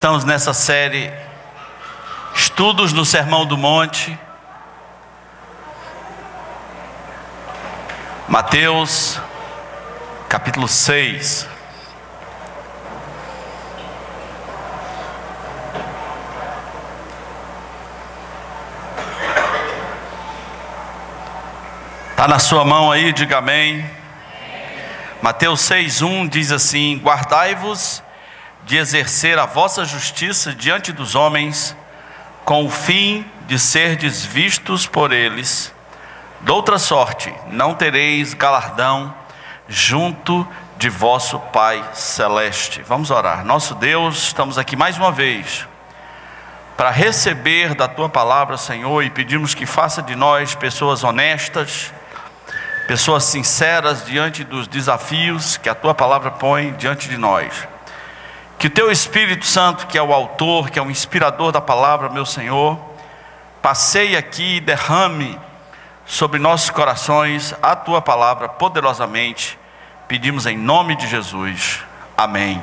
Estamos nessa série Estudos no Sermão do Monte, Mateus, capítulo 6. Está na sua mão aí, diga amém. Mateus 6:1 diz assim: guardai-vos de exercer a vossa justiça diante dos homens, com o fim de serdes vistos por eles. Doutra sorte, não tereis galardão junto de vosso Pai Celeste. Vamos orar. Nosso Deus, estamos aqui mais uma vez para receber da Tua palavra, Senhor, e pedimos que faça de nós pessoas honestas, pessoas sinceras diante dos desafios que a Tua palavra põe diante de nós. Que o Teu Espírito Santo, que é o autor, que é o inspirador da palavra, meu Senhor, passeie aqui e derrame sobre nossos corações a Tua palavra poderosamente. Pedimos em nome de Jesus. Amém.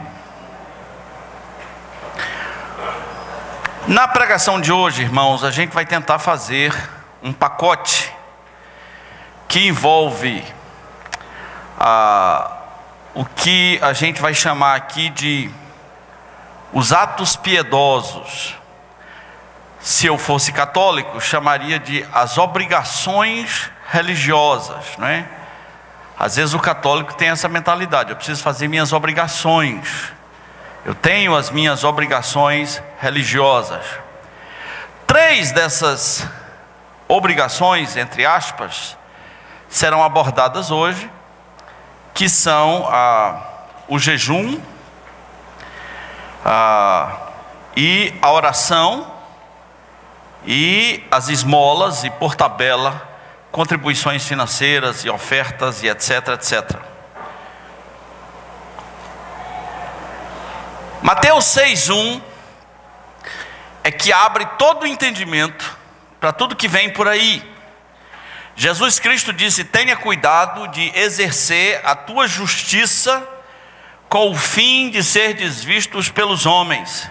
Na pregação de hoje, irmãos, a gente vai tentar fazer um pacote que envolve o que a gente vai chamar aqui de os atos piedosos. Se eu fosse católico, chamaria de as obrigações religiosas, não é? Às vezes o católico tem essa mentalidade: eu preciso fazer minhas obrigações, eu tenho as minhas obrigações religiosas. 3 dessas obrigações, entre aspas, serão abordadas hoje, que são o jejum, e a oração, e as esmolas, e por tabela, contribuições financeiras e ofertas e etc, etc. Mateus 6:1 é que abre todo o entendimento para tudo que vem por aí. Jesus Cristo disse: tenha cuidado de exercer a tua justiça com o fim de serdes vistos pelos homens.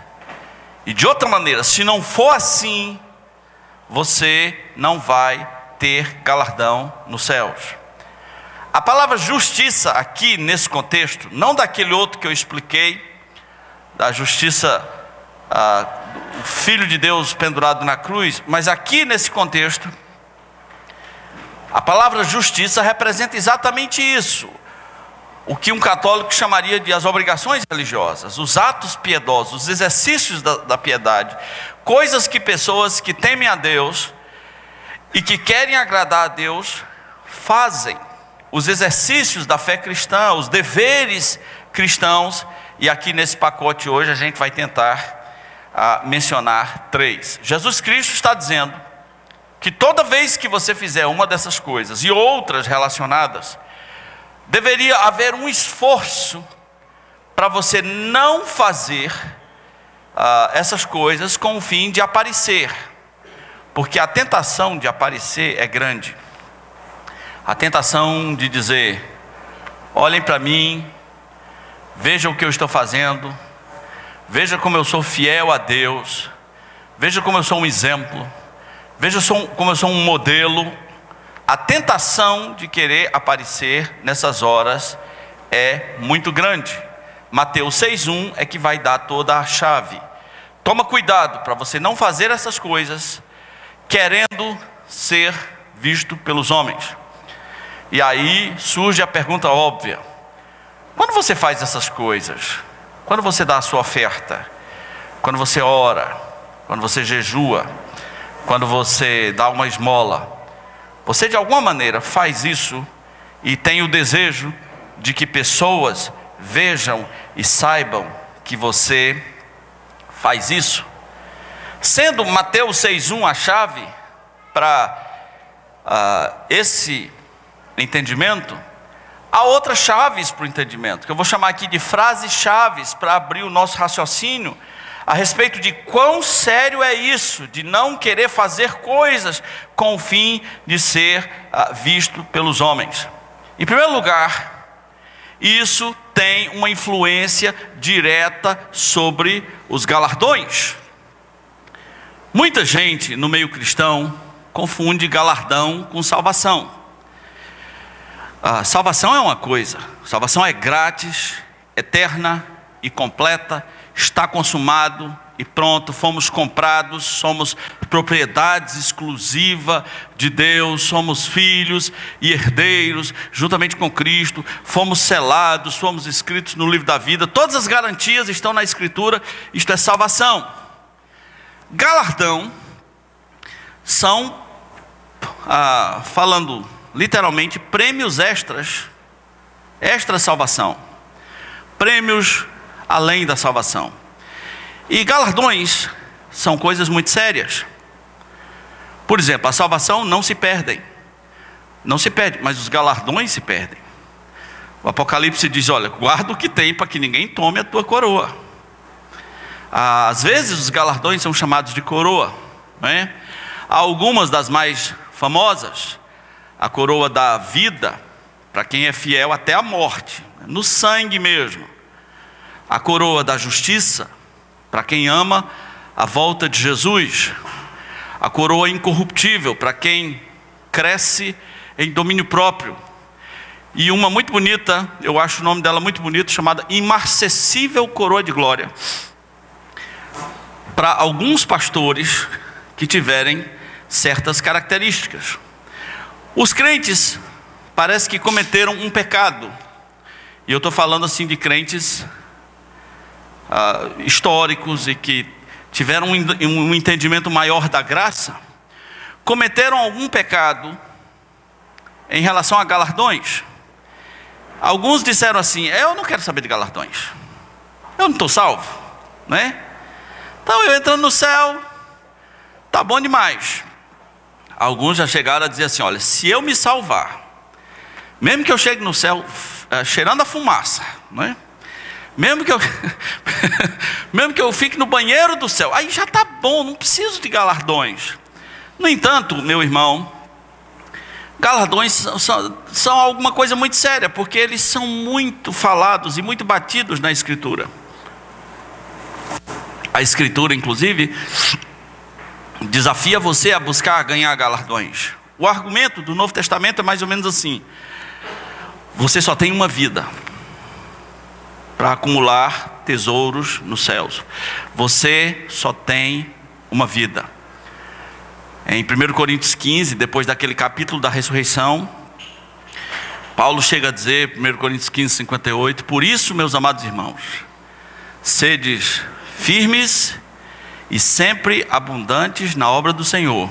E de outra maneira, se não for assim, você não vai ter galardão nos céus. A palavra justiça aqui nesse contexto, não daquele outro que eu expliquei, da justiça do Filho de Deus pendurado na cruz, mas aqui nesse contexto, a palavra justiça representa exatamente isso. O que um católico chamaria de as obrigações religiosas, os atos piedosos, os exercícios da piedade, coisas que pessoas que temem a Deus e que querem agradar a Deus fazem, os exercícios da fé cristã, os deveres cristãos. E aqui nesse pacote hoje a gente vai tentar mencionar 3. Jesus Cristo está dizendo que toda vez que você fizer uma dessas coisas e outras relacionadas, deveria haver um esforço para você não fazer essas coisas com o fim de aparecer, porque a tentação de aparecer é grande. A tentação de dizer: olhem para mim, vejam o que eu estou fazendo, veja como eu sou fiel a Deus, veja como eu sou um exemplo, veja como eu sou um modelo. A tentação de querer aparecer nessas horas é muito grande. Mateus 6:1 é que vai dar toda a chave. Toma cuidado para você não fazer essas coisas querendo ser visto pelos homens. E aí surge a pergunta óbvia: quando você faz essas coisas, quando você dá a sua oferta, quando você ora, quando você jejua, quando você dá uma esmola, você de alguma maneira faz isso e tem o desejo de que pessoas vejam e saibam que você faz isso? Sendo Mateus 6:1 a chave para esse entendimento, há outras chaves para o entendimento, que eu vou chamar aqui de frases chaves para abrir o nosso raciocínio a respeito de quão sério é isso, de não querer fazer coisas com o fim de ser visto pelos homens. Em primeiro lugar, isso tem uma influência direta sobre os galardões. Muita gente no meio cristão confunde galardão com salvação. A salvação é uma coisa, salvação é grátis, eterna e completa, está consumado e pronto, fomos comprados, somos propriedades exclusiva de Deus, somos filhos e herdeiros juntamente com Cristo, fomos selados, fomos escritos no livro da vida, todas as garantias estão na Escritura, isto é salvação. Galardão são, falando literalmente, prêmios extras, extra salvação, prêmios além da salvação. E galardões são coisas muito sérias. Por exemplo, a salvação não se perde, mas os galardões se perdem. O Apocalipse diz, olha, guarda o que tem para que ninguém tome a tua coroa. Às vezes os galardões são chamados de coroa, não é? Há algumas das mais famosas, a coroa da vida, para quem é fiel até a morte, no sangue mesmo. A coroa da justiça, para quem ama a volta de Jesus. A coroa incorruptível, para quem cresce em domínio próprio. E uma muito bonita, eu acho o nome dela muito bonito, chamada imarcessível coroa de glória. Para alguns pastores que tiverem certas características. Os crentes parece que cometeram um pecado. E eu estou falando assim de crentes históricos e que tiveram um entendimento maior da graça, cometeram algum pecado em relação a galardões. Alguns disseram assim, eu não quero saber de galardões, eu não estou salvo, né? Então eu entrando no céu, tá bom demais. Alguns já chegaram a dizer assim, olha, se eu me salvar, mesmo que eu chegue no céu cheirando a fumaça, não é? Mesmo que eu fique no banheiro do céu, aí já está bom, não preciso de galardões. No entanto, meu irmão, galardões são alguma coisa muito séria, porque eles são muito falados e muito batidos na Escritura. A Escritura, inclusive, desafia você a buscar ganhar galardões. O argumento do Novo Testamento é mais ou menos assim: você só tem uma vida para acumular tesouros nos céus. Você só tem uma vida. Em 1 Coríntios 15, depois daquele capítulo da ressurreição, Paulo chega a dizer, 1 Coríntios 15, 58, por isso, meus amados irmãos, sedes firmes e sempre abundantes na obra do Senhor,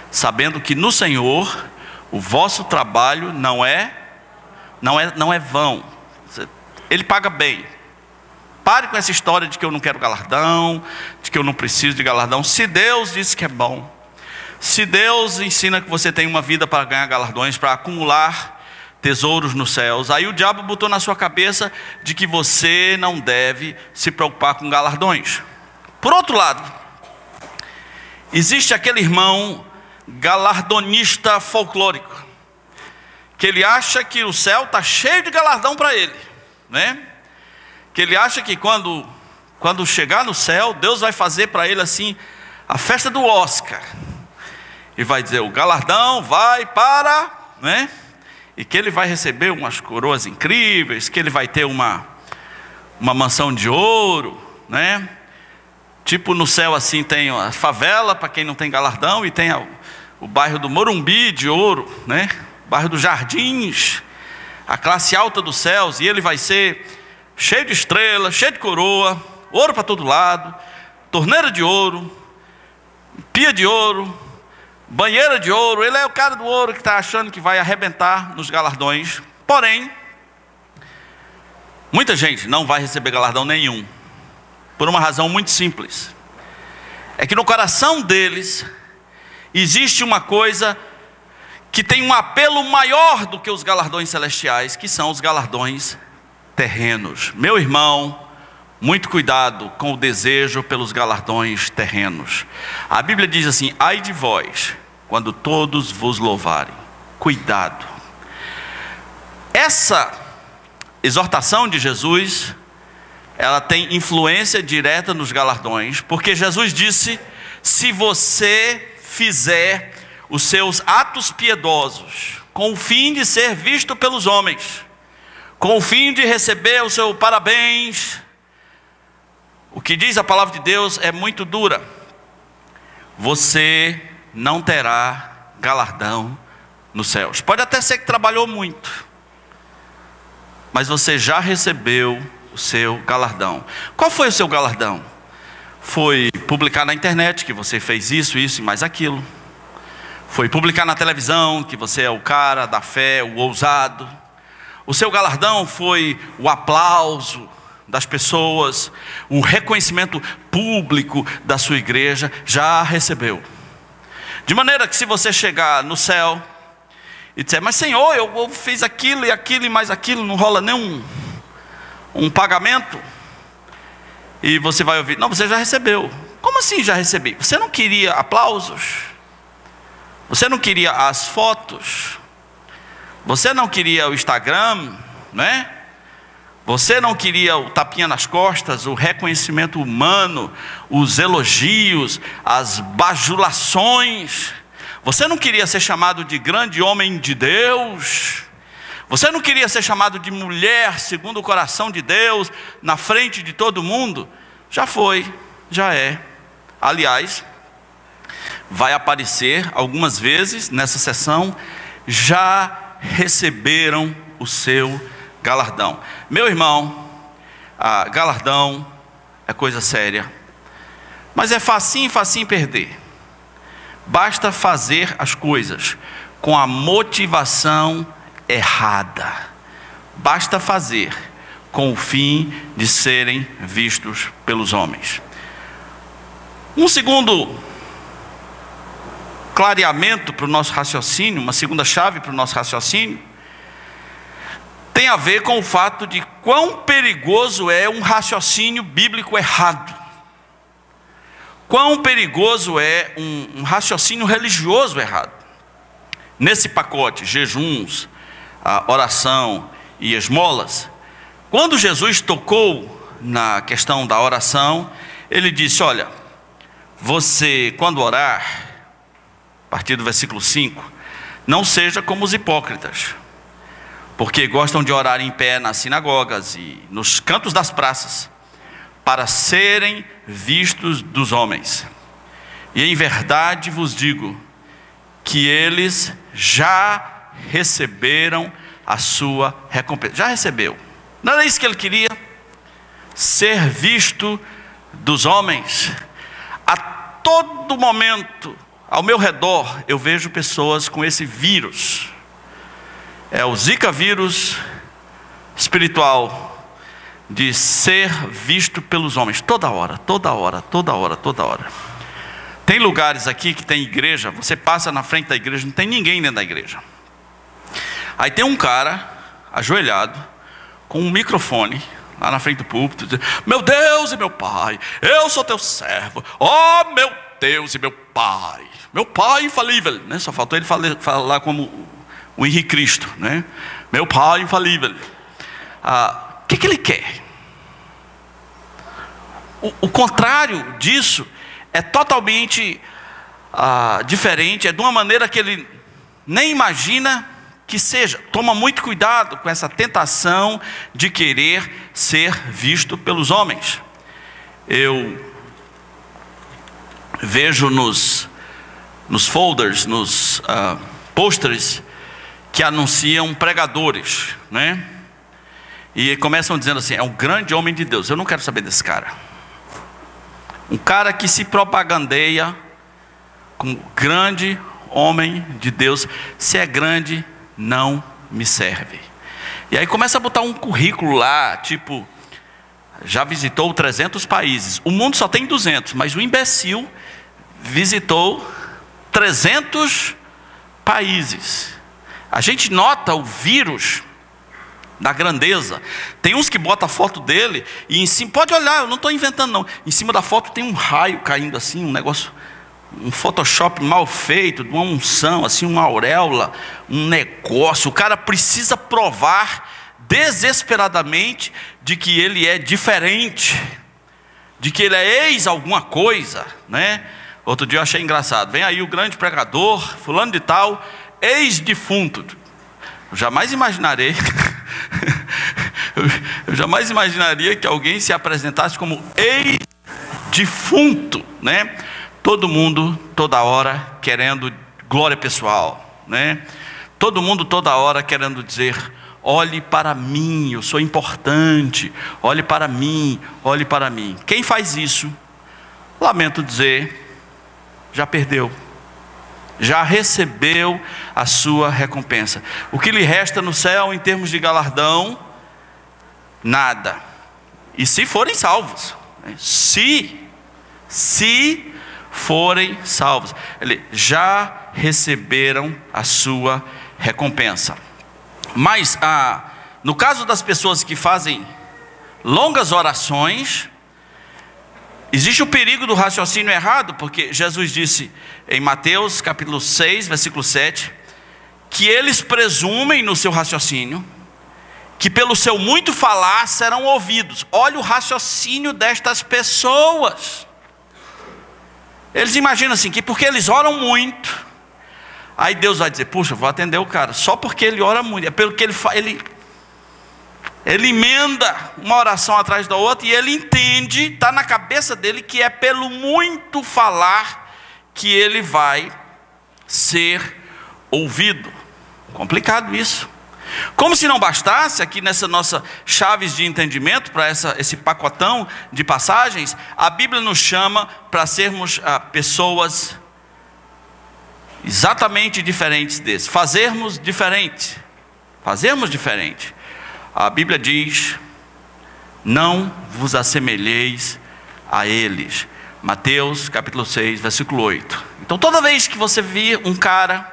sabendo que no Senhor o vosso trabalho não é vão. Ele paga bem. Pare com essa história de que eu não quero galardão, de que eu não preciso de galardão. Se Deus disse que é bom, se Deus ensina que você tem uma vida para ganhar galardões, para acumular tesouros nos céus, aí o diabo botou na sua cabeça de que você não deve se preocupar com galardões. Por outro lado, existe aquele irmão galardonista folclórico, que ele acha que o céu está cheio de galardão para ele, né? Que ele acha que quando chegar no céu, Deus vai fazer para ele assim a festa do Oscar, e vai dizer, o galardão vai para, né? E que ele vai receber umas coroas incríveis, que ele vai ter uma mansão de ouro, né? Tipo no céu assim tem a favela para quem não tem galardão, e tem o bairro do Morumbi de ouro, né? O bairro dos Jardins, a classe alta dos céus, e ele vai ser cheio de estrelas, cheio de coroa, ouro para todo lado, torneira de ouro, pia de ouro, banheira de ouro. Ele é o cara do ouro que está achando que vai arrebentar nos galardões. Porém, muita gente não vai receber galardão nenhum, por uma razão muito simples. É que no coração deles existe uma coisa que tem um apelo maior do que os galardões celestiais, que são os galardões terrenos. Meu irmão, muito cuidado com o desejo pelos galardões terrenos. A Bíblia diz assim, ai de vós, quando todos vos louvarem. Cuidado. Essa exortação de Jesus, ela tem influência direta nos galardões, porque Jesus disse: se você fizer os seus atos piedosos com o fim de ser visto pelos homens, com o fim de receber o seu parabéns, o que diz a palavra de Deus é muito dura: você não terá galardão nos céus. Pode até ser que trabalhou muito, mas você já recebeu o seu galardão. Qual foi o seu galardão? Foi publicar na internet que você fez isso, isso e mais aquilo. Foi publicar na televisão que você é o cara da fé, o ousado. O seu galardão foi o aplauso das pessoas, o reconhecimento público da sua igreja. Já recebeu. De maneira que se você chegar no céu e disser: mas Senhor, eu fiz aquilo e mais aquilo, não rola nenhum pagamento, e você vai ouvir: não, você já recebeu. Como assim já recebi? Você não queria aplausos? Você não queria as fotos? Você não queria o Instagram, né? Você não queria o tapinha nas costas, o reconhecimento humano, os elogios, as bajulações? Você não queria ser chamado de grande homem de Deus? Você não queria ser chamado de mulher segundo o coração de Deus, na frente de todo mundo? Já foi, já é. Aliás, vai aparecer algumas vezes nessa sessão: já receberam o seu galardão. Meu irmão, galardão é coisa séria, mas é facinho perder. Basta fazer as coisas com a motivação errada. Basta fazer com o fim de serem vistos pelos homens. Um segundo clareamento para o nosso raciocínio, uma segunda chave para o nosso raciocínio, tem a ver com o fato de quão perigoso é um raciocínio bíblico errado. Quão perigoso é um raciocínio religioso errado. Nesse pacote, jejuns, oração e esmolas, quando Jesus tocou na questão da oração, ele disse: olha, você, quando orar, a partir do versículo 5, não seja como os hipócritas, porque gostam de orar em pé nas sinagogas e nos cantos das praças, para serem vistos dos homens. E em verdade vos digo que eles já receberam a sua recompensa. Já recebeu. Não era isso que ele queria? Ser visto dos homens. A todo momento, ao meu redor, eu vejo pessoas com esse vírus. É o Zika vírus espiritual, de ser visto pelos homens, toda hora. Tem lugares aqui que tem igreja, você passa na frente da igreja, não tem ninguém dentro da igreja. Aí tem um cara, ajoelhado, com um microfone, lá na frente do púlpito, dizendo: meu Deus e meu Pai, eu sou teu servo, ó meu Deus e meu Pai infalível, né? Só faltou ele falar como o Henrique Cristo, né? Meu Pai infalível. O que ele quer? O contrário disso é totalmente diferente, é de uma maneira que ele nem imagina que seja. Toma muito cuidado com essa tentação de querer ser visto pelos homens. Eu vejo nos folders, nos pôsteres que anunciam pregadores, né? E começam dizendo assim: é um grande homem de Deus. Eu não quero saber desse cara. Um cara que se propagandeia como grande homem de Deus. Se é grande, não me serve. E aí começa a botar um currículo lá, tipo: já visitou 300 países. O mundo só tem 200, mas o imbecil visitou 300 países. A gente nota o vírus da grandeza. Tem uns que botam a foto dele e em cima, pode olhar, eu não estou inventando não, em cima da foto tem um raio caindo assim, um negócio, um Photoshop mal feito, uma unção assim, uma auréola, um negócio. O cara precisa provar desesperadamente de que ele é diferente, de que ele é ex alguma coisa, né? Outro dia eu achei engraçado, vem aí o grande pregador, fulano de tal, ex-defunto. Eu jamais imaginaria que alguém se apresentasse como ex-defunto, né? Todo mundo, toda hora, querendo glória pessoal, né? Todo mundo, toda hora, querendo dizer: olhe para mim, eu sou importante, olhe para mim, olhe para mim. Quem faz isso, lamento dizer, já perdeu, já recebeu a sua recompensa. O que lhe resta no céu em termos de galardão? Nada. E se forem salvos, né? Se forem salvos, já receberam a sua recompensa. Mas no caso das pessoas que fazem longas orações, existe o perigo do raciocínio errado, porque Jesus disse em Mateus capítulo 6, versículo 7, que eles presumem no seu raciocínio, que pelo seu muito falar serão ouvidos. Olha o raciocínio destas pessoas. Eles imaginam assim, que porque eles oram muito, aí Deus vai dizer: puxa, vou atender o cara, só porque ele ora muito. É pelo que ele emenda uma oração atrás da outra, e ele entende, está na cabeça dele, que é pelo muito falar que ele vai ser ouvido. Complicado isso. Como se não bastasse, aqui nessa nossa chaves de entendimento, para esse pacotão de passagens, a Bíblia nos chama para sermos pessoas exatamente diferentes desses. Fazermos diferente. A Bíblia diz: não vos assemelheis a eles. Mateus capítulo 6, versículo 8. Então toda vez que você vir um cara,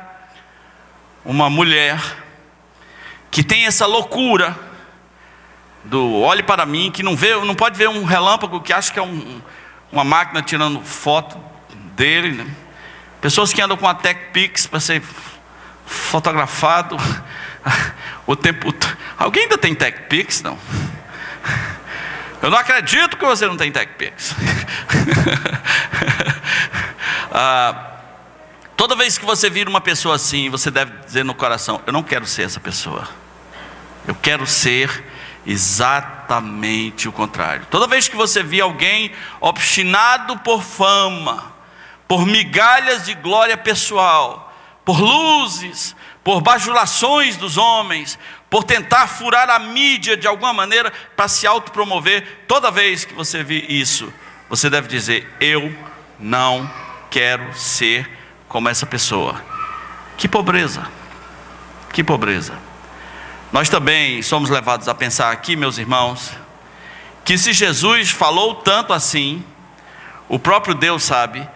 uma mulher, que tem essa loucura do olhe para mim, que não pode ver um relâmpago, que acha que é uma máquina tirando foto dele, né? Pessoas que andam com a TechPix para ser fotografado o tempo. Alguém ainda tem TechPix? Não. Eu não acredito que você não tem TechPix. Toda vez que você vira uma pessoa assim, você deve dizer no coração: eu não quero ser essa pessoa. Eu quero ser exatamente o contrário. Toda vez que você vir alguém obstinado por fama, por migalhas de glória pessoal, por luzes, por bajulações dos homens, por tentar furar a mídia de alguma maneira para se autopromover, toda vez que você vir isso, você deve dizer: eu não quero ser como essa pessoa. Que pobreza, que pobreza. Nós também somos levados a pensar aqui, meus irmãos, que se Jesus falou tanto assim, o próprio Deus sabe,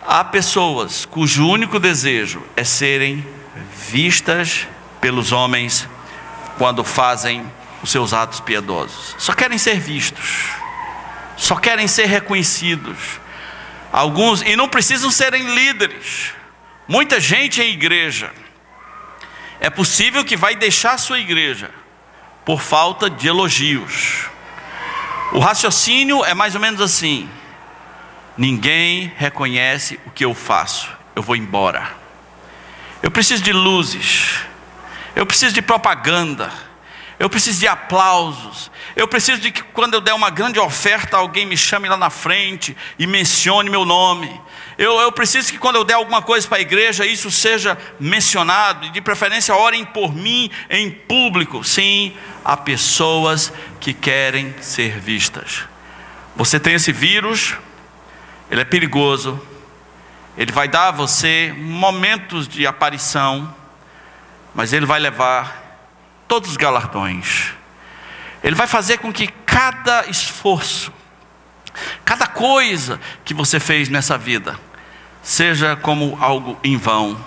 há pessoas cujo único desejo é serem vistas pelos homens quando fazem os seus atos piedosos. Só querem ser vistos, só querem ser reconhecidos. Alguns, e não precisam serem líderes. Muita gente em igreja, é possível que vai deixar sua igreja por falta de elogios. O raciocínio é mais ou menos assim: ninguém reconhece o que eu faço, eu vou embora. Eu preciso de luzes, eu preciso de propaganda, eu preciso de aplausos, eu preciso de que quando eu der uma grande oferta, alguém me chame lá na frente e mencione meu nome. Eu preciso que quando eu der alguma coisa para a igreja, isso seja mencionado, e de preferência orem por mim em público. Sim, há pessoas que querem ser vistas. Você tem esse vírus, ele é perigoso, ele vai dar a você momentos de aparição, mas ele vai levar todos os galardões. Ele vai fazer com que cada esforço, cada coisa que você fez nessa vida, seja como algo em vão,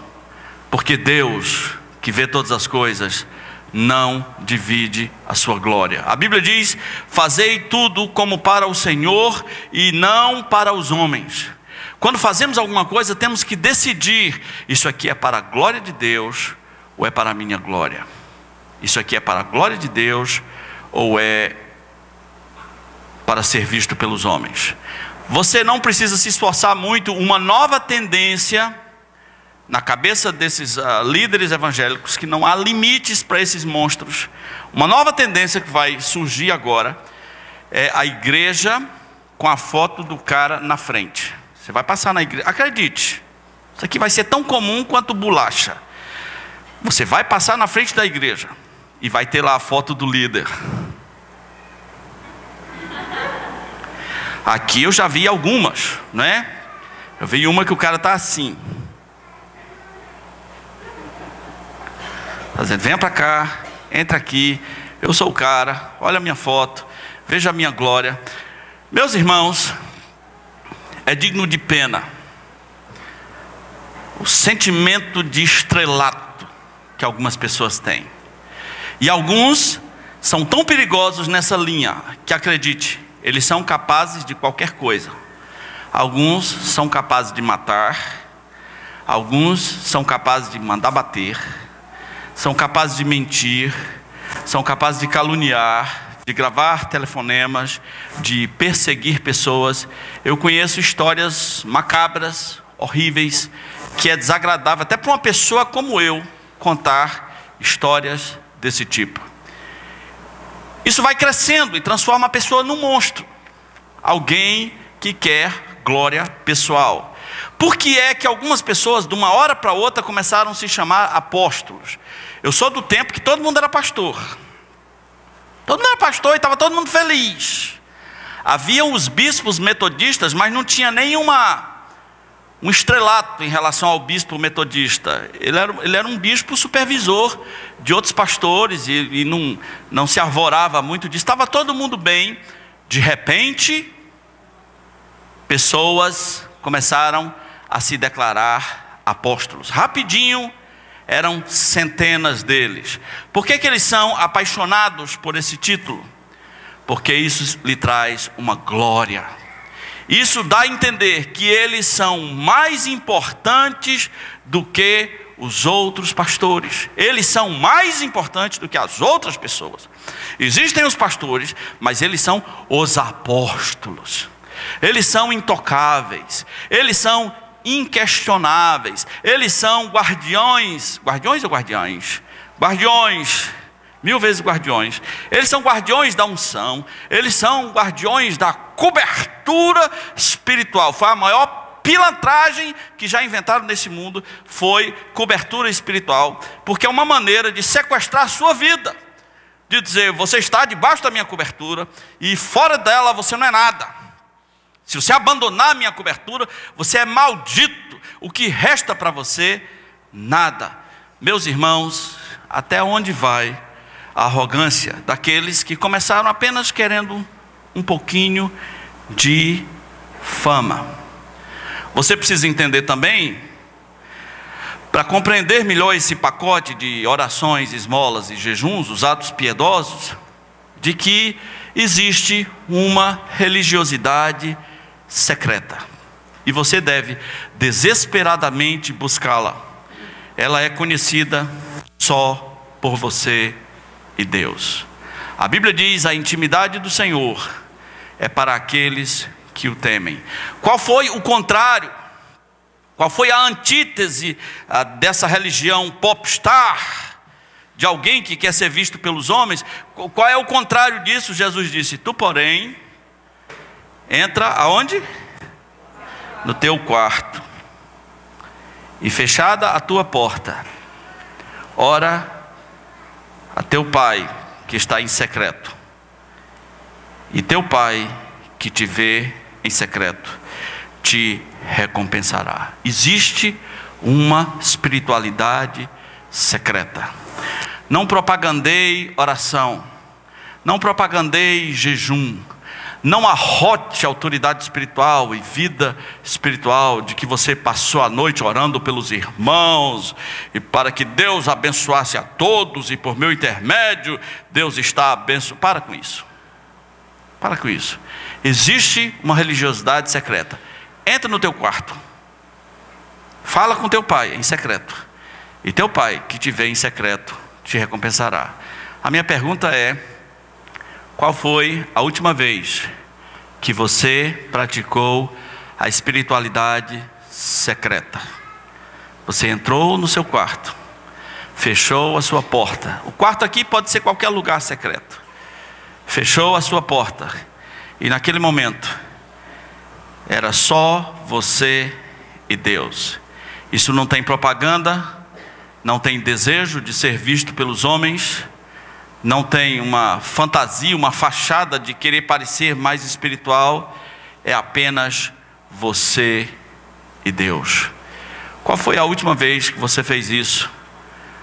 porque Deus, que vê todas as coisas, não divide a sua glória. A Bíblia diz: fazei tudo como para o Senhor e não para os homens. Quando fazemos alguma coisa, temos que decidir: isso aqui é para a glória de Deus ou é para a minha glória? Isso aqui é para a glória de Deus ou é para ser visto pelos homens? Você não precisa se esforçar muito. Uma nova tendência na cabeça desses líderes evangélicos, que não há limites para esses monstros. Uma nova tendência que vai surgir agora é a igreja com a foto do cara na frente. Você vai passar na igreja, acredite, isso aqui vai ser tão comum quanto bolacha. Você vai passar na frente da igreja e vai ter lá a foto do líder. Aqui eu já vi algumas, né? Eu vi uma que o cara está assim. Tá dizendo, venha para cá, entra aqui, eu sou o cara, olha a minha foto, veja a minha glória. Meus irmãos, é digno de pena o sentimento de estrelato que algumas pessoas têm. E alguns são tão perigosos nessa linha que, acredite, eles são capazes de qualquer coisa. Alguns são capazes de matar, alguns são capazes de mandar bater, são capazes de mentir, são capazes de caluniar, de gravar telefonemas, de perseguir pessoas. Eu conheço histórias macabras, horríveis, que é desagradável até para uma pessoa como eu contar histórias desse tipo. Isso vai crescendo e transforma a pessoa num monstro, alguém que quer glória pessoal. Por que é que algumas pessoas, de uma hora para outra, começaram a se chamar apóstolos? Eu sou do tempo que todo mundo era pastor. Todo mundo era pastor e estava todo mundo feliz. Havia os bispos metodistas, mas não tinha um estrelato em relação ao bispo metodista. Ele era um bispo supervisor de outros pastores e não se arvorava muito disso. Estava todo mundo bem. De repente, pessoas começaram a se declarar apóstolos. Rapidinho, eram centenas deles. Por que eles são apaixonados por esse título? Porque isso lhe traz uma glória. Isso dá a entender que eles são mais importantes do que os outros pastores. Eles são mais importantes do que as outras pessoas. Existem os pastores, mas eles são os apóstolos. Eles são intocáveis. Eles são inquestionáveis. Eles são guardiões. Guardiões ou guardiães? Guardiões. 1000 vezes guardiões. Eles são guardiões da unção. Eles são guardiões da cobertura espiritual. Foi a maior pilantragem que já inventaram nesse mundo. Foi cobertura espiritual. Porque é uma maneira de sequestrar a sua vida. De dizer, você está debaixo da minha cobertura e fora dela você não é nada. Se você abandonar a minha cobertura, você é maldito. O que resta para você? Nada. Meus irmãos, até onde vai a arrogância daqueles que começaram apenas querendo um pouquinho de fama? Você precisa entender também, para compreender melhor esse pacote de orações, esmolas e jejuns, os atos piedosos, de que existe uma religiosidade secreta. E você deve desesperadamente buscá-la. Ela é conhecida só por você e Deus. A Bíblia diz: a intimidade do Senhor é para aqueles que o temem. Qual foi o contrário? Qual foi a antítese dessa religião popstar? De alguém que quer ser visto pelos homens? Qual é o contrário disso? Jesus disse: tu, porém, entra aonde? No teu quarto, e fechada a tua porta, ora a teu pai que está em secreto, e teu pai que te vê em secreto te recompensará. Existe uma espiritualidade secreta. Não propagandei oração, não propagandei jejum, não arrote a autoridade espiritual e vida espiritual de que você passou a noite orando pelos irmãos e para que Deus abençoasse a todos e por meu intermédio Deus está abençoando. Para com isso. Para com isso. Existe uma religiosidade secreta. Entra no teu quarto. Fala com teu pai em secreto. E teu pai que te vê em secreto te recompensará. A minha pergunta é: qual foi a última vez que você praticou a espiritualidade secreta? Você entrou no seu quarto, fechou a sua porta. O quarto aqui pode ser qualquer lugar secreto. Fechou a sua porta e naquele momento era só você e Deus. Isso não tem propaganda, não tem desejo de ser visto pelos homens, não tem uma fantasia, uma fachada de querer parecer mais espiritual. É apenas você e Deus. Qual foi a última vez que você fez isso?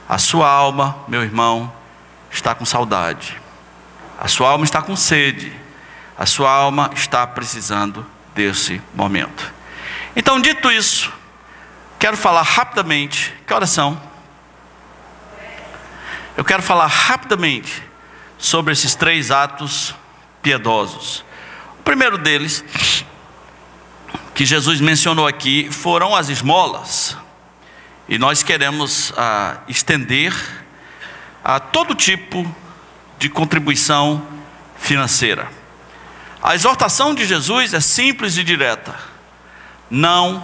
A sua alma, meu irmão, está com saudade. A sua alma está com sede. A sua alma está precisando desse momento. Então, dito isso, quero falar rapidamente. Que horas são? Eu quero falar rapidamente sobre esses 3 atos piedosos. O primeiro deles, que Jesus mencionou aqui, foram as esmolas. E nós queremos estender a todo tipo de contribuição financeira. A exortação de Jesus é simples e direta: não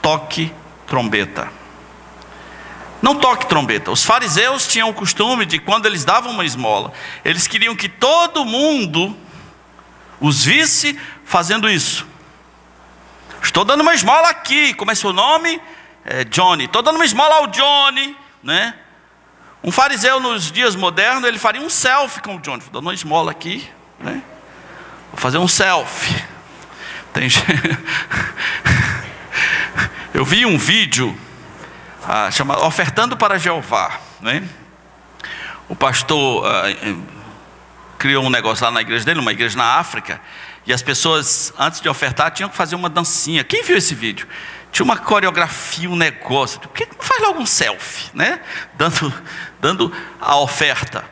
toque trombeta. Não toque trombeta. Os fariseus tinham o costume de, quando eles davam uma esmola, eles queriam que todo mundo os visse fazendo isso. Estou dando uma esmola aqui. Como é seu nome? Johnny. Estou dando uma esmola ao Johnny, né? Um fariseu nos dias modernos, ele faria um selfie com o Johnny. Estou dando uma esmola aqui, né? Vou fazer um selfie. Eu vi um vídeo chamado Ofertando para Jeová, né? O pastor criou um negócio lá na igreja dele, uma igreja na África, e as pessoas, antes de ofertar, tinham que fazer uma dancinha. Quem viu esse vídeo? Tinha uma coreografia, um negócio. Por que não faz logo um selfie, né? Dando a oferta.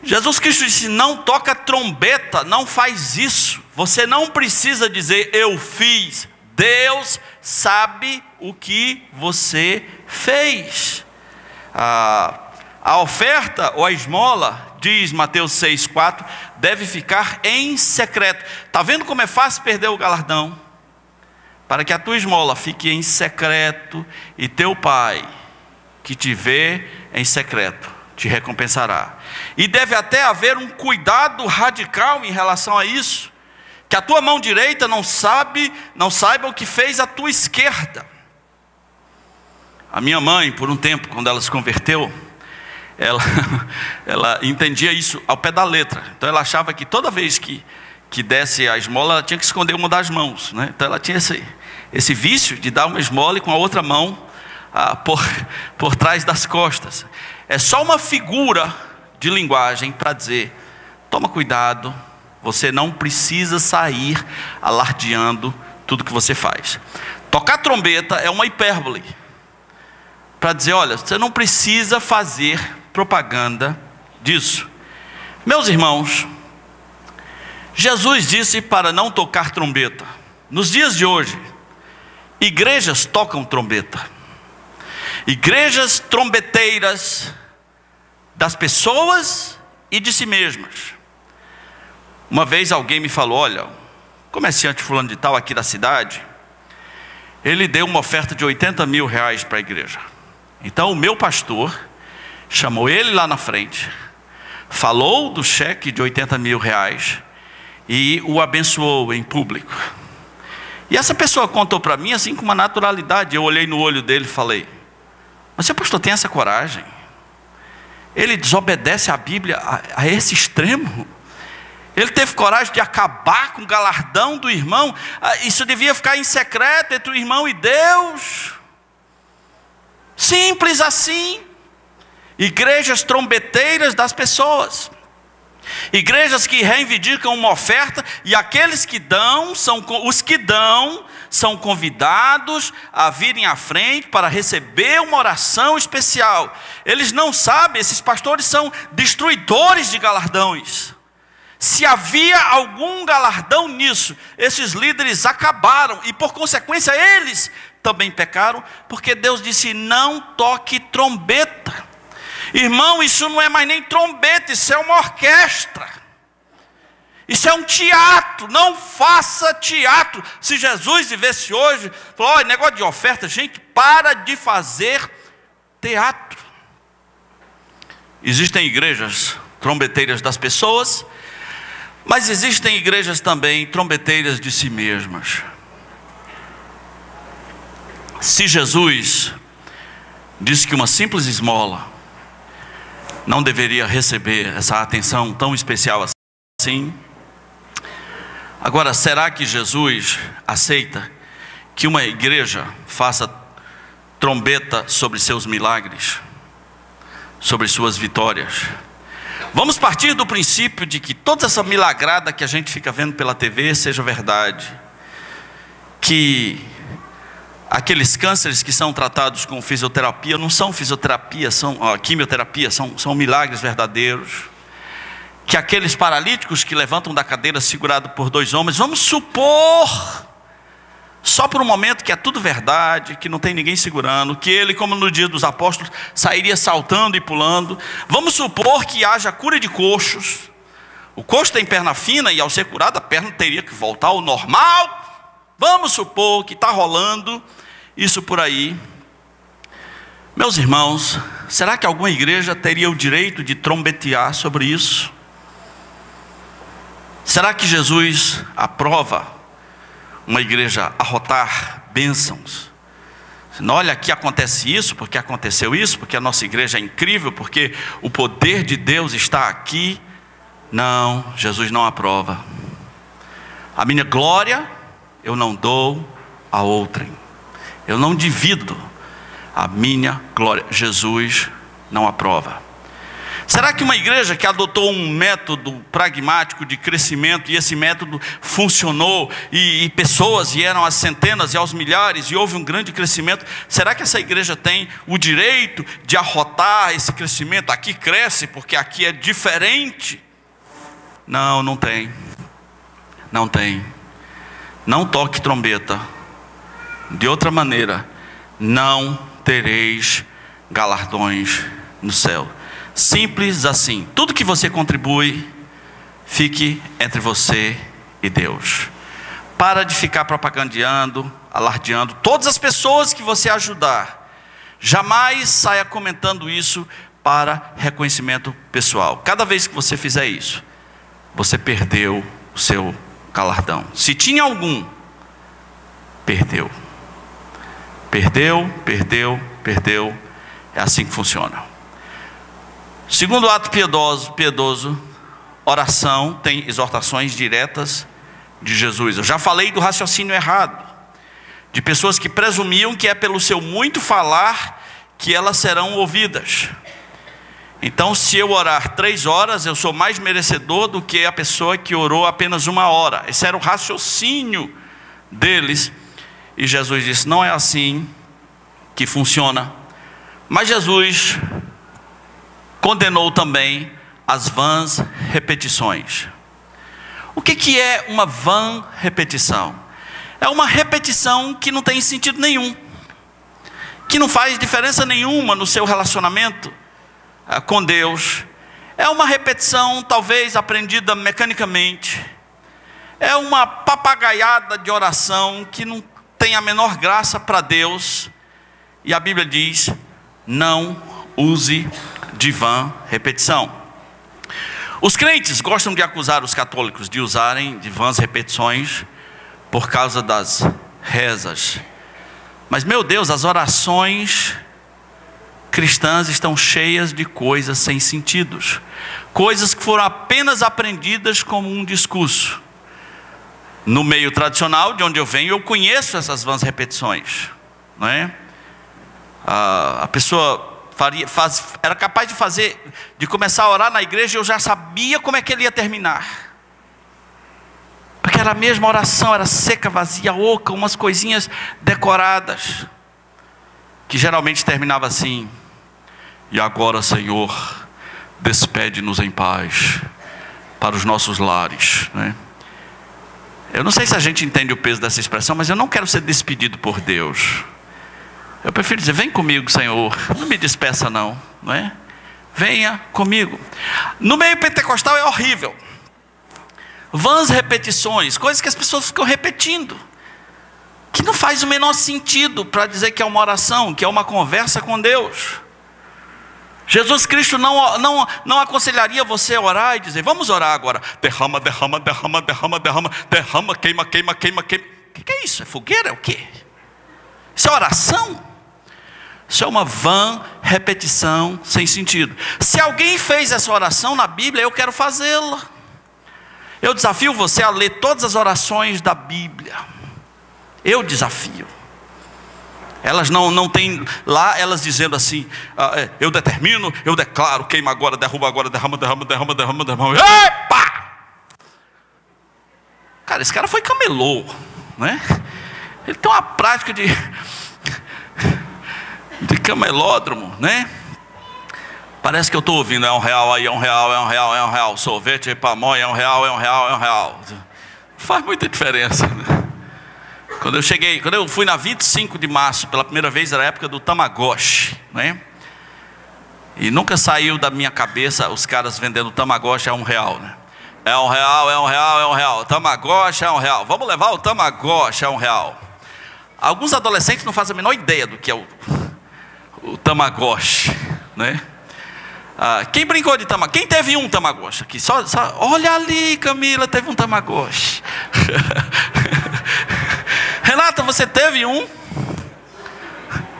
Jesus Cristo disse: não toca trombeta, não faz isso. Você não precisa dizer eu fiz. Deus sabe o que você fez. A oferta ou a esmola, diz Mateus 6,4, deve ficar em secreto. Está vendo como é fácil perder o galardão? Para que a tua esmola fique em secreto, e teu Pai, que te vê em secreto, te recompensará. E deve até haver um cuidado radical em relação a isso, que a tua mão direita não saiba o que fez a tua esquerda. A minha mãe, por um tempo, quando ela se converteu, ela entendia isso ao pé da letra. Então ela achava que toda vez que desse a esmola, ela tinha que esconder uma das mãos, né? Então ela tinha esse vício de dar uma esmola e com a outra mão por trás das costas. É só uma figura de linguagem para dizer: toma cuidado, você não precisa sair alardeando tudo que você faz. Tocar trombeta é uma hipérbole para dizer: olha, você não precisa fazer propaganda disso. Meus irmãos, Jesus disse para não tocar trombeta. Nos dias de hoje, igrejas tocam trombeta. Igrejas trombeteiras das pessoas e de si mesmas. Uma vez alguém me falou: olha, o comerciante fulano de tal aqui da cidade, ele deu uma oferta de 80 mil reais para a igreja. Então o meu pastor chamou ele lá na frente, falou do cheque de 80 mil reais e o abençoou em público. E essa pessoa contou para mim assim com uma naturalidade. Eu olhei no olho dele e falei: mas seu pastor tem essa coragem? Ele desobedece a Bíblia a esse extremo? Ele teve coragem de acabar com o galardão do irmão? Isso devia ficar em secreto entre o irmão e Deus. Simples assim. Igrejas trombeteiras das pessoas. Igrejas que reivindicam uma oferta, e aqueles que dão, são convidados a virem à frente para receber uma oração especial. Eles não sabem, esses pastores são destruidores de galardões. Se havia algum galardão nisso, esses líderes acabaram, e por consequência eles também pecaram, porque Deus disse: não toque trombeta. Irmão, isso não é mais nem trombeta, isso é uma orquestra. Isso é um teatro. Não faça teatro. Se Jesus vivesse hoje, falou: olha, negócio de oferta, gente, para de fazer teatro. Existem igrejas trombeteiras das pessoas, mas existem igrejas também trombeteiras de si mesmas. Se Jesus disse que uma simples esmola não deveria receber essa atenção tão especial assim, agora, será que Jesus aceita que uma igreja faça trombeta sobre seus milagres, sobre suas vitórias? Vamos partir do princípio de que toda essa milagrada que a gente fica vendo pela TV seja verdade, que aqueles cânceres que são tratados com fisioterapia não são fisioterapia, são quimioterapia, são milagres verdadeiros, que aqueles paralíticos que levantam da cadeira segurado por 2 homens, vamos supor, só por um momento, que é tudo verdade, que não tem ninguém segurando, que ele, como no dia dos apóstolos, sairia saltando e pulando. Vamos supor que haja cura de coxos. O coxo tem perna fina e ao ser curado a perna teria que voltar ao normal. Vamos supor que está rolando isso por aí. Meus irmãos, será que alguma igreja teria o direito de trombetear sobre isso? Será que Jesus aprova uma igreja arrotar bênçãos? Não, olha, aqui acontece isso, porque aconteceu isso, porque a nossa igreja é incrível, porque o poder de Deus está aqui. Não, Jesus não aprova. A minha glória eu não dou a outrem, eu não divido a minha glória. Jesus não aprova. Será que uma igreja que adotou um método pragmático de crescimento, e esse método funcionou, e pessoas vieram às centenas e aos milhares, e houve um grande crescimento, será que essa igreja tem o direito de arrotar esse crescimento? Aqui cresce porque aqui é diferente. Não, não tem. Não tem. Não toque trombeta. De outra maneira, não tereis galardões no céu. Simples assim. Tudo que você contribui, fique entre você e Deus. Para de ficar propagandeando, alardeando. Todas as pessoas que você ajudar, jamais saia comentando isso para reconhecimento pessoal. Cada vez que você fizer isso, você perdeu o seu galardão. Se tinha algum, perdeu. Perdeu. É assim que funciona. Segundo ato piedoso, oração tem exortações diretas de Jesus. Eu já falei do raciocínio errado, de pessoas que presumiam que é pelo seu muito falar que elas serão ouvidas. Então, se eu orar 3 horas, eu sou mais merecedor do que a pessoa que orou apenas 1 hora. Esse era o raciocínio deles. E Jesus disse: não é assim que funciona. Mas Jesus condenou também as vãs repetições. O que é uma vã repetição? É uma repetição que não tem sentido nenhum, que não faz diferença nenhuma no seu relacionamento com Deus. É uma repetição talvez aprendida mecanicamente. É uma papagaiada de oração que não tem a menor graça para Deus. E a Bíblia diz: não use de vã repetição. Os crentes gostam de acusar os católicos de usarem de vãs repetições por causa das rezas. Mas, meu Deus, as orações cristãs estão cheias de coisas sem sentidos, coisas que foram apenas aprendidas como um discurso. No meio tradicional de onde eu venho, eu conheço essas vãs repetições, não é? A pessoa era capaz de começar a orar na igreja, e eu já sabia como é que ele ia terminar, porque era a mesma oração, era seca, vazia, oca, umas coisinhas decoradas, que geralmente terminava assim: e agora, Senhor, despede-nos em paz para os nossos lares, né? Eu não sei se a gente entende o peso dessa expressão, mas eu não quero ser despedido por Deus. Eu prefiro dizer: vem comigo, Senhor, não me despeça não é? venha comigo. No meio pentecostal é horrível. Vãs repetições, coisas que as pessoas ficam repetindo, que não faz o menor sentido para dizer que é uma oração, que é uma conversa com Deus. Jesus Cristo não aconselharia você a orar e dizer: vamos orar agora. Derrama, derrama, derrama, derrama, derrama, derrama, queima, queima, queima, queima. O que é isso? É fogueira? É o quê? Isso é oração? Isso é uma vã repetição sem sentido. Se alguém fez essa oração na Bíblia, eu quero fazê-la. Eu desafio você a ler todas as orações da Bíblia. Eu desafio. Elas não tem lá, elas dizendo assim: eu determino, eu declaro, queima agora, derruba agora, derrama, derrama, derrama, derrama, derrama. Epa! Cara, esse cara foi camelô, né? Ele tem uma prática de camelódromo, né? Parece que eu estou ouvindo: é R$1 aí, é R$1, é R$1, é R$1. Sorvete, pamonha, é R$1, é R$1, é R$1. Faz muita diferença, né? Quando eu fui na 25 de março, pela primeira vez, era a época do Tamagotchi, né? E nunca saiu da minha cabeça os caras vendendo Tamagotchi a R$1, né? É R$1, é R$1, é R$1. Tamagotchi é R$1. Vamos levar o Tamagotchi a R$1. Alguns adolescentes não fazem a menor ideia do que é o Tamagotchi, né? Quem brincou de Tamagotchi? Quem teve um Tamagotchi aqui? Olha ali, Camila, teve um Tamagotchi. Renata, você teve um?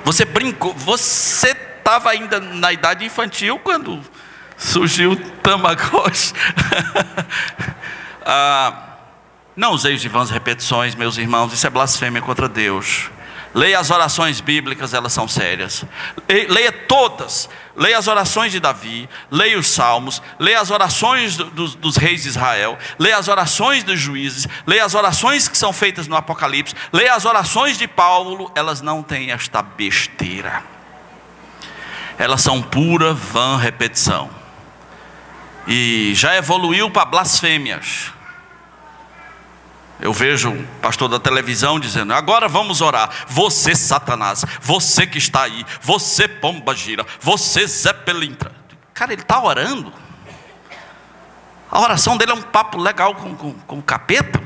Você brincou? Você estava ainda na idade infantil quando surgiu o Tamagotchi? Não useis de vãs repetições, meus irmãos. Isso é blasfêmia contra Deus. Leia as orações bíblicas, elas são sérias. Leia todas. Leia as orações de Davi, leia os salmos, leia as orações dos reis de Israel, leia as orações dos juízes, leia as orações que são feitas no Apocalipse, leia as orações de Paulo. Elas não têm esta besteira. Elas são pura vã repetição. E já evoluiu para blasfêmias. Eu vejo o pastor da televisão dizendo: agora vamos orar. Você, Satanás, você que está aí, você, pomba gira, você, Zé Pelintra. Cara, ele está orando. A oração dele é um papo legal com o capeta.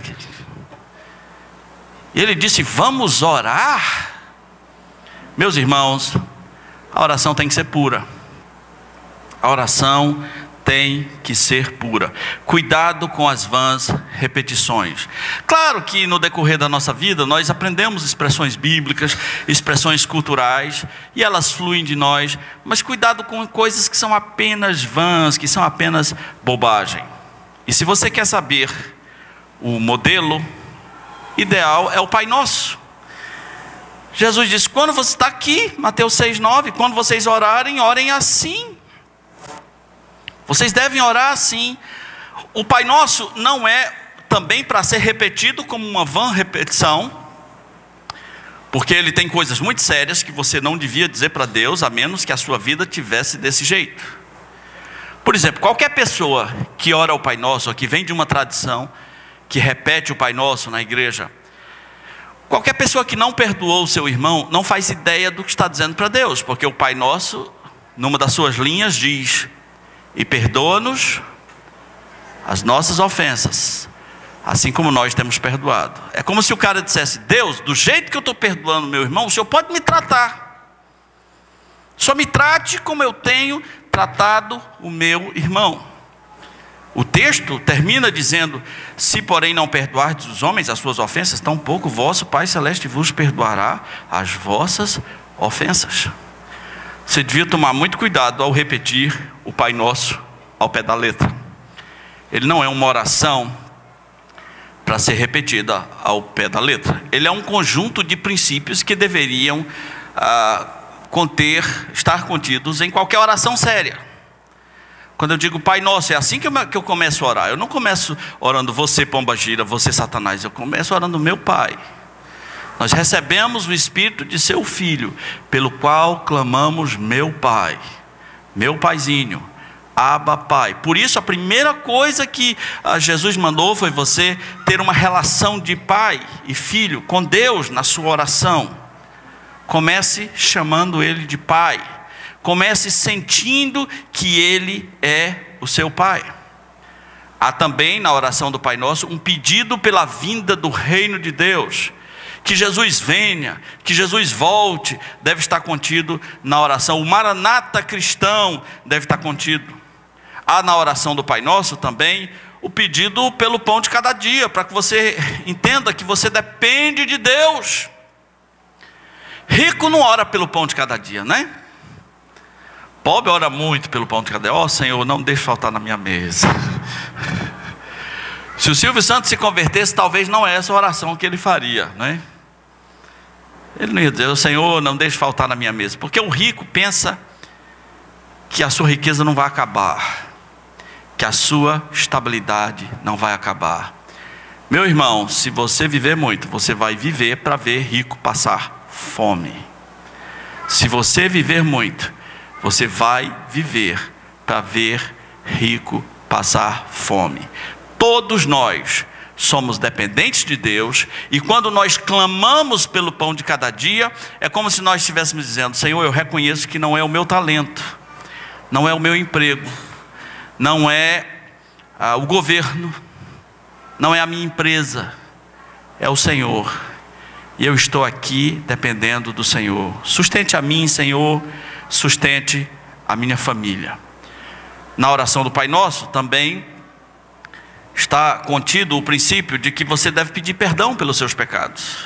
E ele disse: vamos orar. Meus irmãos, a oração tem que ser pura. A oração tem que ser pura. Cuidado com as vãs repetições. Claro que no decorrer da nossa vida nós aprendemos expressões bíblicas, expressões culturais, e elas fluem de nós, mas cuidado com coisas que são apenas vãs, que são apenas bobagem. E se você quer saber, o modelo ideal é o Pai Nosso. Jesus disse: quando você está aqui, Mateus 6,9, quando vocês orarem, orem assim. Vocês devem orar assim. O Pai Nosso não é também para ser repetido como uma vã repetição, porque ele tem coisas muito sérias que você não devia dizer para Deus, a menos que a sua vida tivesse desse jeito. Por exemplo, qualquer pessoa que ora o Pai Nosso, ou que vem de uma tradição que repete o Pai Nosso na igreja, qualquer pessoa que não perdoou o seu irmão não faz ideia do que está dizendo para Deus, porque o Pai Nosso, numa das suas linhas, diz: e perdoa-nos as nossas ofensas, assim como nós temos perdoado. É como se o cara dissesse: Deus, do jeito que eu estou perdoando meu irmão, o Senhor pode me tratar. Só me trate como eu tenho tratado o meu irmão. O texto termina dizendo: se porém não perdoardes os homens as suas ofensas, tampouco vosso Pai Celeste vos perdoará as vossas ofensas. Você devia tomar muito cuidado ao repetir o Pai Nosso ao pé da letra. Ele não é uma oração para ser repetida ao pé da letra. Ele é um conjunto de princípios que deveriam estar contidos em qualquer oração séria. Quando eu digo Pai Nosso, é assim que eu começo a orar. Eu não começo orando você, pomba gira, você, Satanás. Eu começo orando meu Pai. Nós recebemos o Espírito de seu Filho, pelo qual clamamos meu Pai, meu Paizinho, Abba Pai. Por isso a primeira coisa que Jesus mandou foi você ter uma relação de pai e filho com Deus na sua oração. Comece chamando Ele de Pai. comece sentindo que Ele é o seu Pai. Há também na oração do Pai Nosso um pedido pela vinda do reino de Deus. Que Jesus venha, que Jesus volte, deve estar contido na oração. O Maranata cristão deve estar contido. Há na oração do Pai Nosso também o pedido pelo pão de cada dia, para que você entenda que você depende de Deus. Rico não ora pelo pão de cada dia, né? Pobre ora muito pelo pão de cada dia. Ó Senhor, não deixe faltar na minha mesa. Se o Silvio Santos se convertesse, talvez não é essa a oração que ele faria, né? Ele não ia dizer: o Senhor, não deixe faltar na minha mesa. Porque o rico pensa que a sua riqueza não vai acabar, que a sua estabilidade não vai acabar. Meu irmão, se você viver muito, você vai viver para ver rico passar fome. Se você viver muito, você vai viver para ver rico passar fome. Todos nós somos dependentes de Deus, e quando nós clamamos pelo pão de cada dia, é como se nós estivéssemos dizendo: Senhor, eu reconheço que não é o meu talento, não é o meu emprego, não é o governo, não é a minha empresa, é o Senhor, e eu estou aqui dependendo do Senhor. Sustente a mim, Senhor, sustente a minha família. Na oração do Pai Nosso também está contido o princípio de que você deve pedir perdão pelos seus pecados.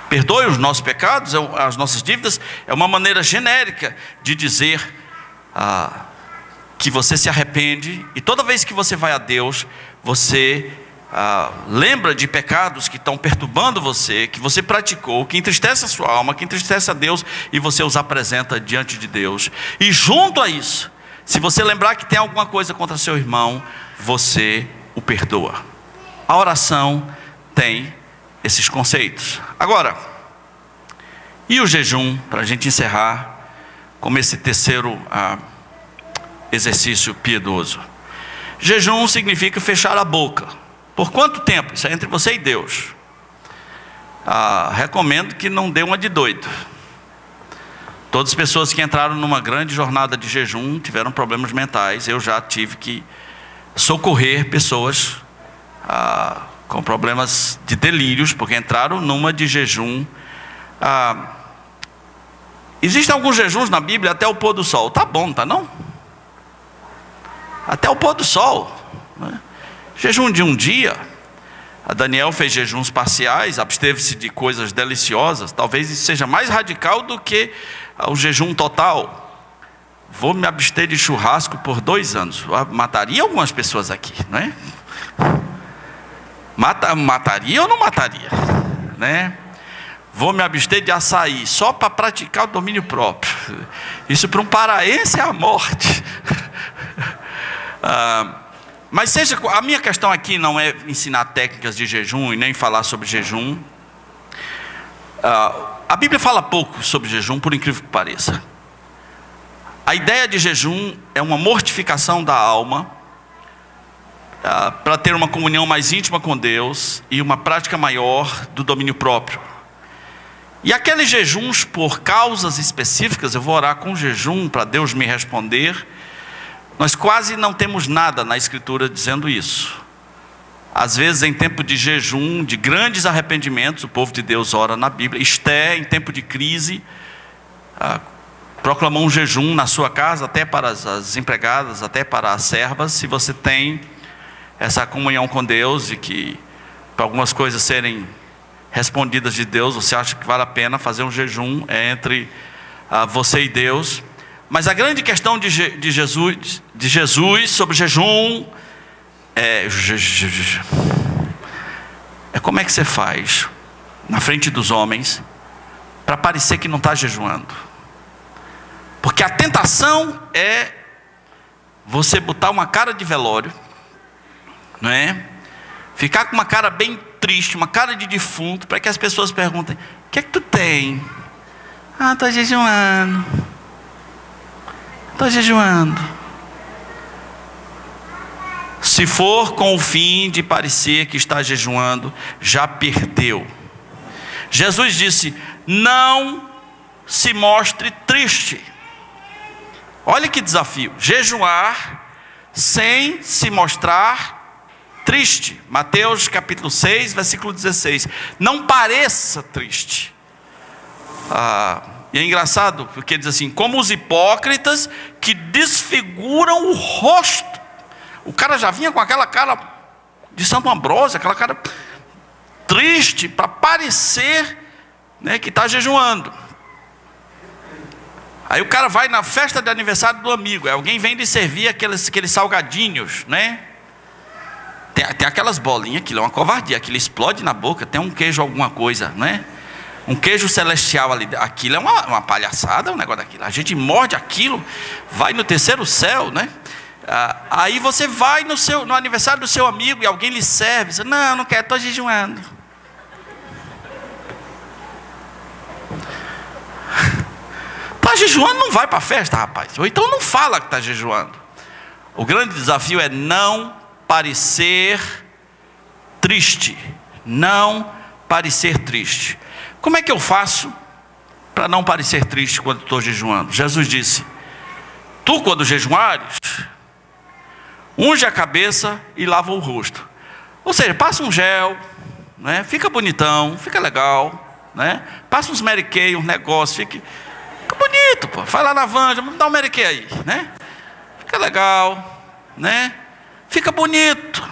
Perdoe os nossos pecados, as nossas dívidas, é uma maneira genérica de dizer que você se arrepende, e toda vez que você vai a Deus, você lembra de pecados que estão perturbando você, que você praticou, que entristece a sua alma, que entristece a Deus, e você os apresenta diante de Deus. E junto a isso, se você lembrar que tem alguma coisa contra seu irmão, você o perdoa. A oração tem esses conceitos. Agora, e o jejum, para a gente encerrar como esse terceiro exercício piedoso? Jejum significa fechar a boca. Por quanto tempo? Isso é entre você e Deus. Recomendo que não dê uma de doido. Todas as pessoas que entraram numa grande jornada de jejum tiveram problemas mentais. Eu já tive que socorrer pessoas com problemas de delírios, porque entraram numa de jejum. Existem alguns jejuns na Bíblia até o pôr do sol. Tá bom, tá não? Até o pôr do sol, né? Jejum de um dia. A Daniel fez jejuns parciais, absteve-se de coisas deliciosas. Talvez isso seja mais radical do que o jejum total. Vou me abster de churrasco por 2 anos. Mataria algumas pessoas aqui, não é? Mataria ou não mataria, né? Vou me abster de açaí só para praticar o domínio próprio. Isso para um paraense é a morte. Mas seja, a minha questão aqui não é ensinar técnicas de jejum e nem falar sobre jejum. A Bíblia fala pouco sobre jejum, por incrível que pareça. A ideia de jejum é uma mortificação da alma, para ter uma comunhão mais íntima com Deus e uma prática maior do domínio próprio. E aqueles jejuns por causas específicas, eu vou orar com jejum para Deus me responder. Nós quase não temos nada na Escritura dizendo isso. Às vezes em tempo de jejum, de grandes arrependimentos, o povo de Deus ora na Bíblia. Esté, em tempo de crise, proclamou um jejum na sua casa, até para as empregadas, até para as servas. Se você tem essa comunhão com Deus e que para algumas coisas serem respondidas de Deus, você acha que vale a pena fazer um jejum entre você e Deus. Mas a grande questão de Jesus sobre jejum é como é que você faz na frente dos homens para parecer que não está jejuando. Porque a tentação é você botar uma cara de velório, não é? Ficar com uma cara bem triste, uma cara de defunto, para que as pessoas perguntem: o que é que tu tem? Estou jejuando. Estou jejuando. Se for com o fim de parecer que está jejuando, já perdeu. Jesus disse: não se mostre triste. Olha que desafio: jejuar sem se mostrar triste. Mateus capítulo 6, versículo 16. Não pareça triste. E é engraçado, porque diz assim: como os hipócritas que desfiguram o rosto. O cara já vinha com aquela cara de Santo Ambrósio, aquela cara triste, para parecer, né, que está jejuando. Aí o cara vai na festa de aniversário do amigo, alguém vem lhe servir aqueles salgadinhos, né? Tem aquelas bolinhas, aquilo é uma covardia, aquilo explode na boca, tem um queijo alguma coisa, né? Um queijo celestial ali, aquilo é uma palhaçada, um negócio daquilo. A gente morde aquilo, vai no terceiro céu, né? Aí você vai no aniversário do seu amigo e alguém lhe serve, você, não quero, estou jejuando. Está jejuando, não vai para a festa, rapaz. Ou então não fala que está jejuando. O grande desafio é não parecer triste. Não parecer triste. Como é que eu faço para não parecer triste quando estou jejuando? Jesus disse: tu, quando jejuares, unge a cabeça e lava o rosto. Ou seja, passa um gel, né? Fica bonitão, fica legal, né? Passa uns Mary Kay, um negócio, fica bonito, pô. Vai lá na Vanja, dá um Mary Kay aí, né? Fica legal, né? Fica bonito.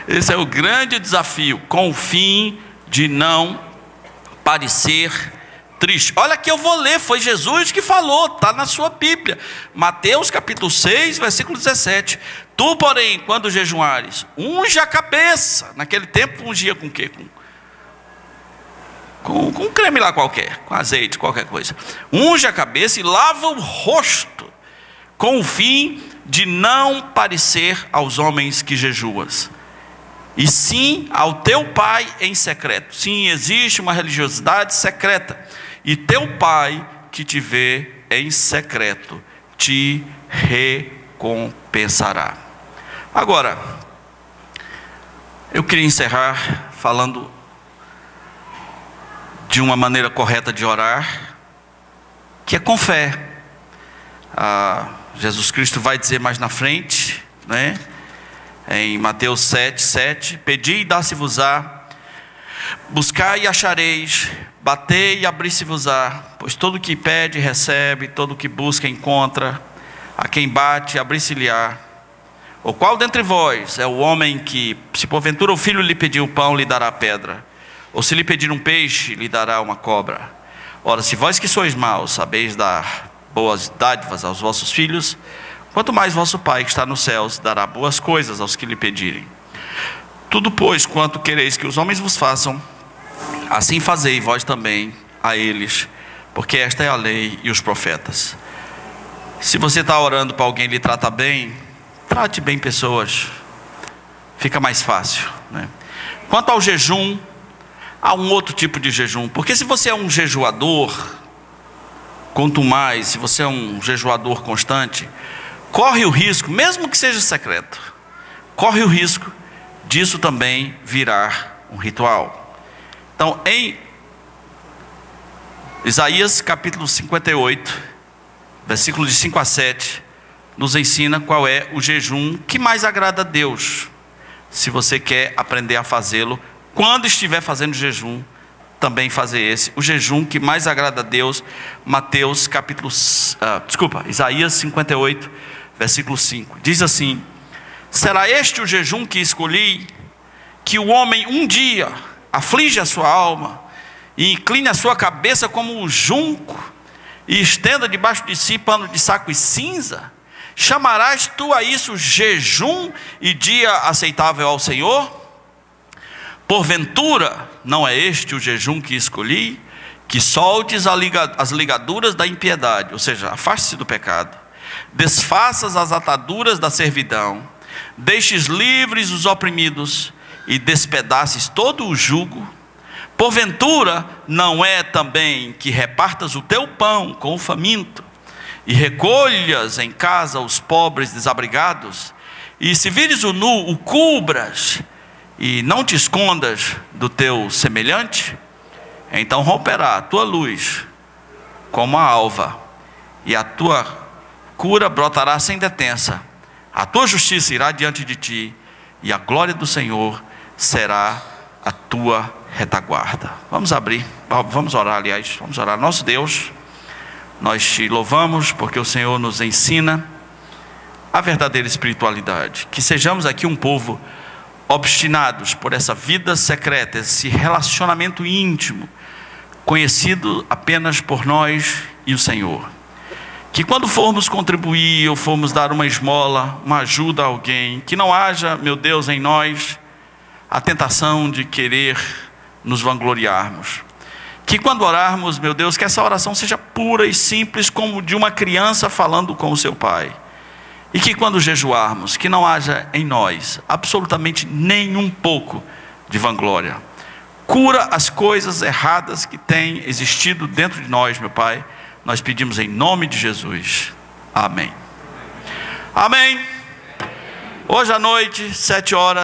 Esse é o grande desafio, com o fim de não parecer triste. Olha que eu vou ler, foi Jesus que falou, está na sua Bíblia. Mateus capítulo 6, versículo 17. Tu, porém, quando jejuares, unge a cabeça. Naquele tempo ungia com o quê? Com creme lá qualquer, com azeite, qualquer coisa. Unge a cabeça e lava o rosto, com o fim de não parecer aos homens que jejuas, e sim ao teu pai em secreto. Sim, existe uma religiosidade secreta, e teu pai que te vê em secreto te recompensará. Agora, eu queria encerrar falando de uma maneira correta de orar, que é com fé. Jesus Cristo vai dizer mais na frente, né? Em Mateus 7, 7, pedi e dá-se-vos-á, buscai e achareis, batei e abri-se-vos-á, pois todo o que pede recebe, todo o que busca encontra, a quem bate abri-se-lhe-á. O qual dentre vós é o homem que, se porventura o filho lhe pedir um pão, lhe dará pedra? Ou se lhe pedir um peixe, lhe dará uma cobra? Ora, se vós que sois maus, sabeis dar boas dádivas aos vossos filhos, quanto mais vosso Pai que está nos céus dará boas coisas aos que lhe pedirem. Tudo, pois, quanto quereis que os homens vos façam, assim fazei vós também a eles, porque esta é a lei e os profetas. Se você está orando para alguém lhe tratar bem, trate bem pessoas, fica mais fácil, né? Quanto ao jejum, há um outro tipo de jejum, porque se você é um jejuador, quanto mais, se você é um jejuador constante, corre o risco, mesmo que seja secreto, corre o risco disso também virar um ritual. Então, em Isaías capítulo 58, versículo de 5 a 7, nos ensina qual é o jejum que mais agrada a Deus. Se você quer aprender a fazê-lo, quando estiver fazendo jejum, também fazer esse, o jejum que mais agrada a Deus. Isaías 58, versículo 5, diz assim: será este o jejum que escolhi, que o homem um dia aflige a sua alma, e incline a sua cabeça como um junco, e estenda debaixo de si pano de saco e cinza? Chamarás tu a isso jejum e dia aceitável ao Senhor? Porventura, não é este o jejum que escolhi, que soltes as ligaduras da impiedade, ou seja, afaste-se do pecado, desfaças as ataduras da servidão, deixes livres os oprimidos, e despedaces todo o jugo? Porventura, não é também que repartas o teu pão com o faminto, e recolhas em casa os pobres desabrigados, e se vires o nu, o cubras, e não te escondas do teu semelhante? Então romperá a tua luz como a alva, e a tua cura brotará sem detença. A tua justiça irá diante de ti, e a glória do Senhor será a tua retaguarda. Vamos orar, aliás, vamos orar. Nosso Deus, nós te louvamos porque o Senhor nos ensina a verdadeira espiritualidade. Que sejamos aqui um povo obstinados por essa vida secreta, esse relacionamento íntimo, conhecido apenas por nós e o Senhor. Que quando formos contribuir ou formos dar uma esmola, uma ajuda a alguém, que não haja, meu Deus, em nós a tentação de querer nos vangloriarmos. Que quando orarmos, meu Deus, que essa oração seja pura e simples como de uma criança falando com o seu pai. E que quando jejuarmos, que não haja em nós absolutamente nem um pouco de vanglória. Cura as coisas erradas que têm existido dentro de nós, meu Pai. Nós pedimos em nome de Jesus. Amém. Amém. Hoje à noite, 7 horas.